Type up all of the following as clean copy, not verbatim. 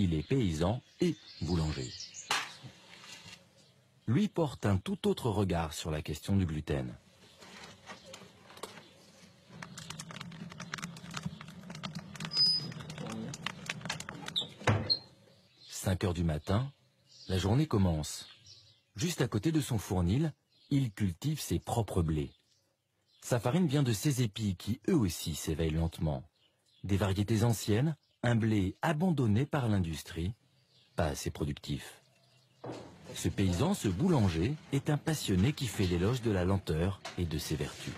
Il est paysan et boulanger. Lui porte un tout autre regard sur la question du gluten. 5 heures du matin, la journée commence. Juste à côté de son fournil, il cultive ses propres blés. Sa farine vient de ses épis qui, eux aussi, s'éveillent lentement. Des variétés anciennes, un blé abandonné par l'industrie, pas assez productif. Ce paysan, ce boulanger, est un passionné qui fait l'éloge de la lenteur et de ses vertus.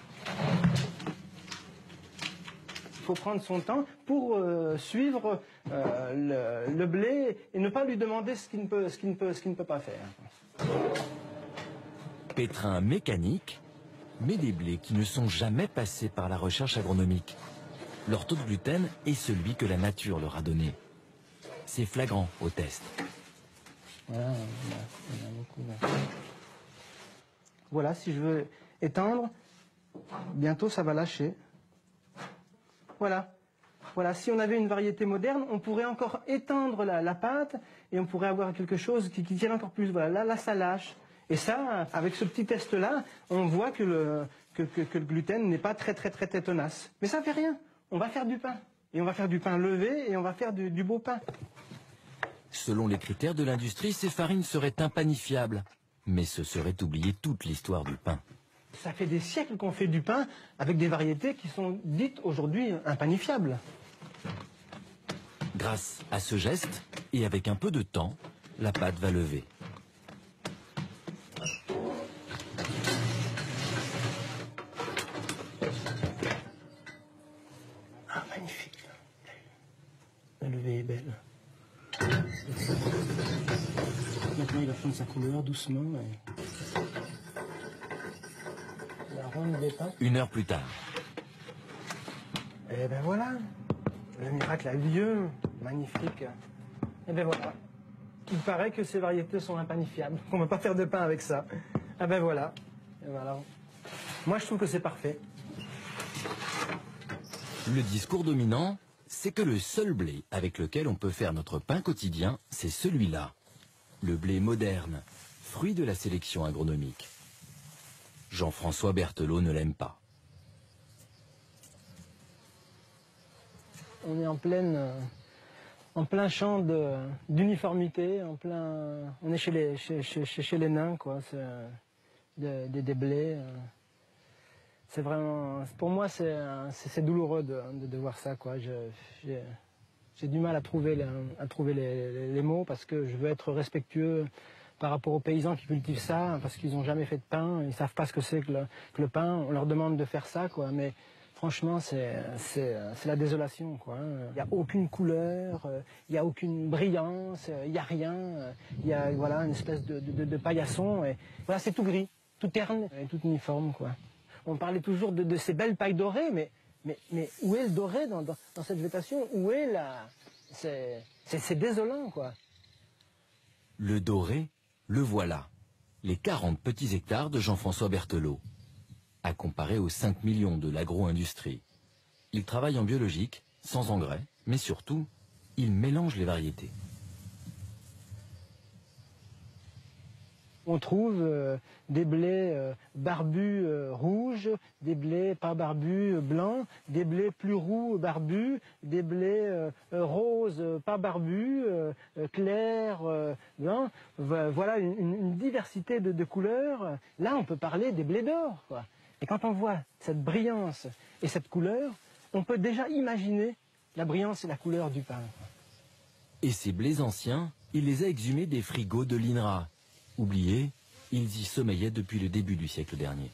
Il faut prendre son temps pour suivre le blé et ne pas lui demander ce qu'il ne peut pas faire. Pétrin mécanique, mais des blés qui ne sont jamais passés par la recherche agronomique. Leur taux de gluten est celui que la nature leur a donné. C'est flagrant au test. Voilà, il y en a beaucoup. Voilà, si je veux étendre, bientôt ça va lâcher. Voilà. Voilà, si on avait une variété moderne, on pourrait encore étendre la pâte et on pourrait avoir quelque chose qui tienne encore plus. Voilà, là, ça lâche. Et ça, avec ce petit test-là, on voit que le gluten n'est pas très tenace. Mais ça fait rien. On va faire du pain. Et on va faire du pain levé et on va faire du beau pain. Selon les critères de l'industrie, ces farines seraient impanifiables. Mais ce serait oublier toute l'histoire du pain. Ça fait des siècles qu'on fait du pain avec des variétés qui sont dites aujourd'hui impanifiables. Grâce à ce geste, et avec un peu de temps, la pâte va lever. Ah, magnifique. La levée est belle. Maintenant, il va prendre sa couleur doucement. La ronde des pains. 1 heure plus tard. Et ben voilà. Le miracle a eu lieu. Magnifique. Et ben voilà. Il paraît que ces variétés sont impanifiables. On ne va pas faire de pain avec ça. Ah ben voilà. Et voilà. Moi, je trouve que c'est parfait. Le discours dominant, c'est que le seul blé avec lequel on peut faire notre pain quotidien, c'est celui-là. Le blé moderne, fruit de la sélection agronomique. Jean-François Berthelot ne l'aime pas. On est en plein champ d'uniformité, on est chez les nains, quoi. Des blés. C'est vraiment, pour moi, c'est douloureux de voir ça, quoi. J'ai du mal à trouver les mots parce que je veux être respectueux par rapport aux paysans qui cultivent ça, parce qu'ils n'ont jamais fait de pain, ils savent pas ce que c'est que le pain. On leur demande de faire ça, quoi. Mais franchement, c'est la désolation, quoi. Il n'y a aucune couleur, il n'y a aucune brillance, il n'y a rien. Il y a voilà une espèce de paillasson. Et voilà, c'est tout gris, tout terne et tout uniforme, quoi. On parlait toujours de ces belles pailles dorées, mais où est le doré dans cette végétation? Où est la... C'est désolant, quoi. Le doré, le voilà. Les 40 petits hectares de Jean-François Berthelot. À comparer aux 5 millions de l'agro-industrie. Il travaille en biologique, sans engrais, mais surtout, il mélange les variétés. On trouve des blés barbus rouges, des blés pas barbus blancs, des blés plus roux barbus, des blés roses pas barbus, clairs blancs. Voilà une diversité de couleurs. Là, on peut parler des blés d'or, quoi. Et quand on voit cette brillance et cette couleur, on peut déjà imaginer la brillance et la couleur du pain. Et ces blés anciens, il les a exhumés des frigos de l'INRA. Oubliés, ils y sommeilleient depuis le début du siècle dernier.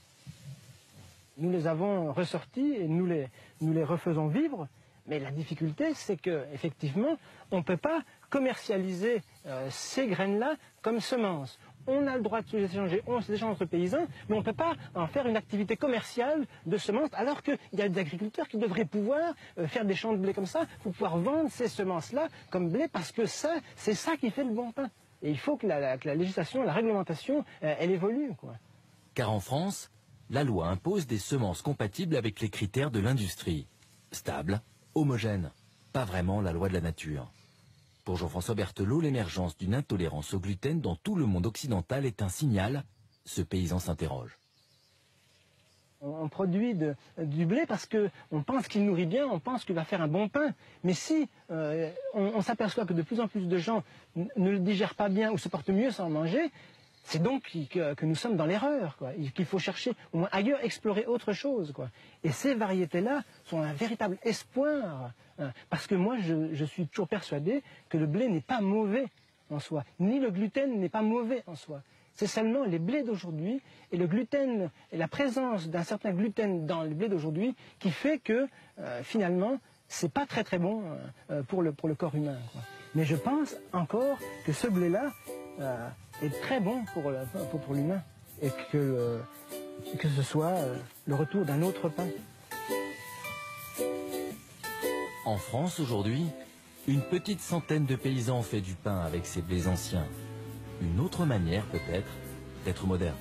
Nous les avons ressortis et nous les refaisons vivre, mais la difficulté, c'est qu'effectivement, on ne peut pas commercialiser ces graines-là comme semences. On a le droit de se échanger, on s'échange entre paysans, mais on ne peut pas en faire une activité commerciale de semences, alors qu'il y a des agriculteurs qui devraient pouvoir faire des champs de blé comme ça, pour pouvoir vendre ces semences-là comme blé, parce que c'est ça qui fait le bon pain. Et il faut que la législation, la réglementation, elle évolue, quoi. Car en France, la loi impose des semences compatibles avec les critères de l'industrie. Stables, homogènes, pas vraiment la loi de la nature. Pour Jean-François Berthelot, l'émergence d'une intolérance au gluten dans tout le monde occidental est un signal. Ce paysan s'interroge. On produit du blé parce qu'on pense qu'il nourrit bien, on pense qu'il va faire un bon pain. Mais si on s'aperçoit que de plus en plus de gens ne le digèrent pas bien ou se portent mieux sans le manger, c'est donc que nous sommes dans l'erreur, qu'il faut chercher au moins ailleurs, explorer autre chose, quoi. Et ces variétés-là sont un véritable espoir, parce que moi je suis toujours persuadé que le blé n'est pas mauvais en soi, ni le gluten n'est pas mauvais en soi. C'est seulement les blés d'aujourd'hui et le gluten et la présence d'un certain gluten dans les blés d'aujourd'hui qui fait que finalement c'est pas très très bon pour le corps humain, quoi. Mais je pense encore que ce blé-là est très bon pour l'humain et que ce soit le retour d'un autre pain. En France aujourd'hui, une petite centaine de paysans ont fait du pain avec ces blés anciens. Une autre manière peut-être d'être moderne.